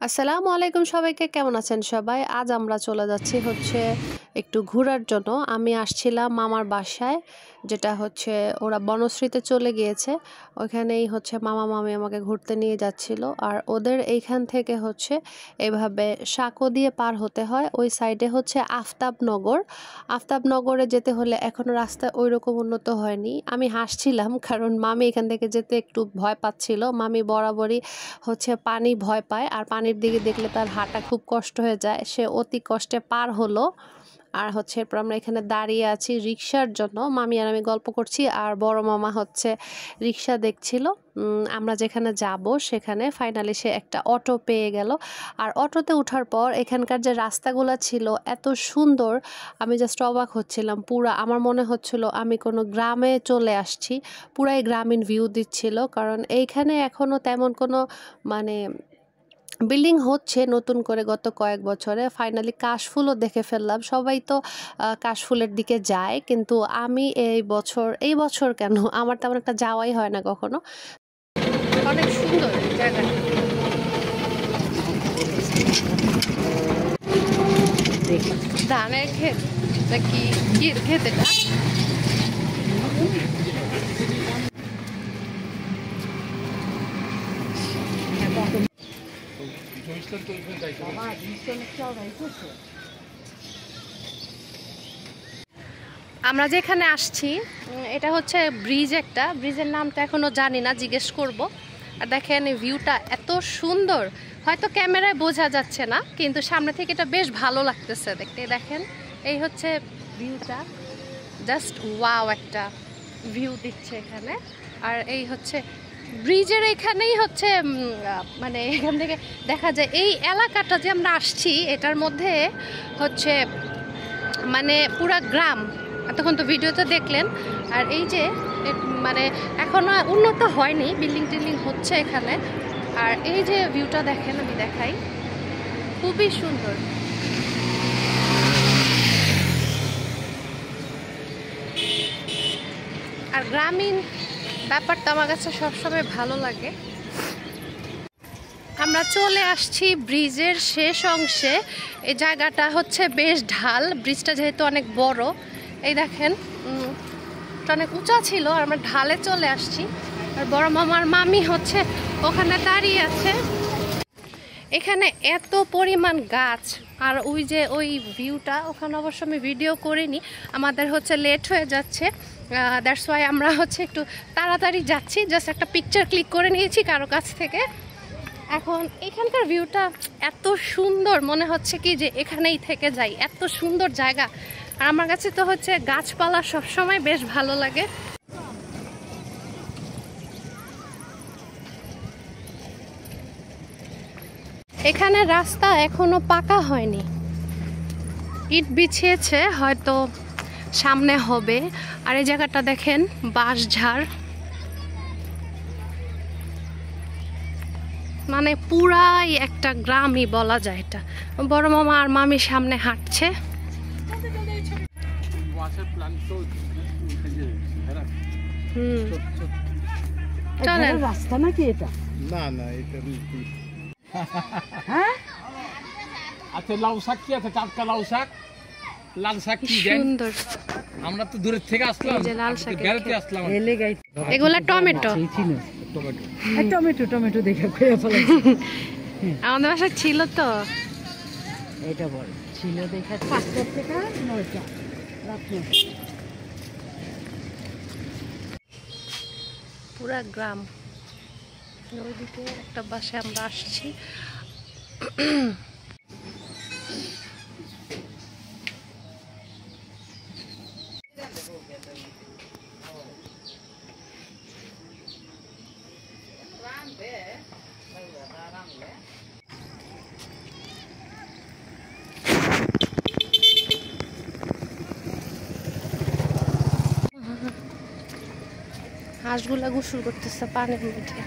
আসসালামু আলাইকুম সবাইকে, কেমন আছেন সবাই? আজ আমরা চলে যাচ্ছি একটু ঘোরার জন্য। আমি আসছিলাম মামার বাসায়, যেটা ওরা বনশ্রীতে চলে গিয়েছে। ওইখানেই মামা মামি আমাকে ঘুরতে নিয়ে যাচ্ছিল। আর ওদের এইখান থেকে এভাবে সাঁকো দিয়ে পার হতে হয়। ওই সাইডে আফতাবনগর। আফতাবনগরে যেতে হলে এখনও রাস্তা ওই রকম উন্নত হয়নি। আমি হাসছিলাম কারণ মামি এখান থেকে যেতে একটু ভয় পাচ্ছিল। মামি বরাবরই পানি ভয় পায়, আর পানির দিকে দেখলে তার হাঁটা খুব কষ্ট হয়ে যায়। সে অতি কষ্টে পার হলো। আর এরপর আমরা এখানে দাঁড়িয়ে আছি রিক্সার জন্য। মামি আর আমি গল্প করছি, আর বড় মামা রিক্সা দেখছিল। আমরা যেখানে যাব সেখানে ফাইনালি সে একটা অটো পেয়ে গেল। আর অটোতে ওঠার পর এখানকার যে রাস্তাগুলো ছিল এত সুন্দর, আমি জাস্ট অবাক হচ্ছিলাম। পুরা আমার মনে হচ্ছিল আমি কোনো গ্রামে চলে আসছি। পুরাই গ্রামীণ ভিউ দিচ্ছিল, কারণ এইখানে এখনও তেমন কোনো বিল্ডিং হচ্ছে নতুন করে গত কয়েক বছরে। ফাইনালি কাশফুলও দেখে ফেললাম। সবাই তো কাশফুলের দিকে যায়, কিন্তু আমি এই বছর কেন, আমার তেমন একটা যাওয়াই হয় না কখনো। অনেক সুন্দর জায়গা। ধানের ক্ষেত নাকি ক্ষেত এটা? আমরা যেখানে আসছি এটা ব্রিজ, একটা ব্রিজের নামটা এখনো জানি না, জিজ্ঞেস করব। আর দেখেন ভিউটা এত সুন্দর, হয়তো ক্যামেরায় বোঝা যাচ্ছে না, কিন্তু সামনে থেকে এটা বেশ ভালো লাগতেছে দেখতে। দেখেন এই ভিউটা, জাস্ট ওয়াও একটা ভিউ দিচ্ছে এখানে। আর এই ব্রিজের এখানেই এখান থেকে দেখা যায় এই এলাকাটা যে আমরা আসছি এটার মধ্যে পুরা গ্রাম। এতক্ষণ তো ভিডিওতে দেখলেন। আর এই যে এখনো উন্নত হয়নি, বিল্ডিং টিল্ডিং হচ্ছে এখানে। আর এই যে ভিউটা দেখেন, আমি দেখাই, খুবই সুন্দর। আর গ্রামীণ ব্যাপারটা আমার কাছে সবসময় ভালো লাগে। আমরা চলে আসছি ব্রিজের শেষ অংশে। এই জায়গাটা বেশ ঢাল, ব্রিজটা যেহেতু অনেক বড়। এই দেখেন অনেক উঁচা ছিল, আর আমরা ঢালে চলে আসছি। আর বড় মামার মামি ওখানে দাঁড়িয়ে আছে। এখানে এত পরিমাণ গাছ, আর ওই ভিউটা, ওখানে অবশ্য আমি ভিডিও করিনি, আমাদের লেট হয়ে যাচ্ছে। দ্যাটস ওয়াই আমরা একটু তাড়াতাড়ি যাচ্ছি, জাস্ট একটা পিকচার ক্লিক করে নিয়েছি কারো কাছ থেকে। এখন এখানকার ভিউটা এত সুন্দর, মনে হচ্ছে কি যে এখানেই থেকে যাই, এত সুন্দর জায়গা। আর আমার কাছে তো গাছপালা সবসময় বেশ ভালো লাগে। এখানে রাস্তা এখনো পাকা হয়নি, ইট বিছিয়েছে, হয়তো সামনে হবে। আর এই জায়গাটা দেখেন, বাঁশঝাড়, পুরাই একটা গ্রামই বলা যায় এটা। বড় মামা আর মামি সামনে হাঁটছে। চলেন। রাস্তা নাকি এটা? না না, এটা হ্যাঁ। আচ্ছা, লাউ শাক কি আছে? টাটকা লাউ শাক, লাল শাক কি সুন্দর। আমরা তো দূরের থেকে আসলাম, যে লাল শাক বেড়াতে আসলাম। এগুলা টমেটো, টমেটো টমেটো দেখে খেয়ে ফেলেছি। আমাদের বাসায় ছিল তো, এটা বড় ছিল দেখে 5টা থেকে 9টা রাত। পুরা গ্রাম। ওইদিকে একটা বাসায় আমরা আসছি। হাঁসগুলা গোসল করতেছে পানির মধ্যে।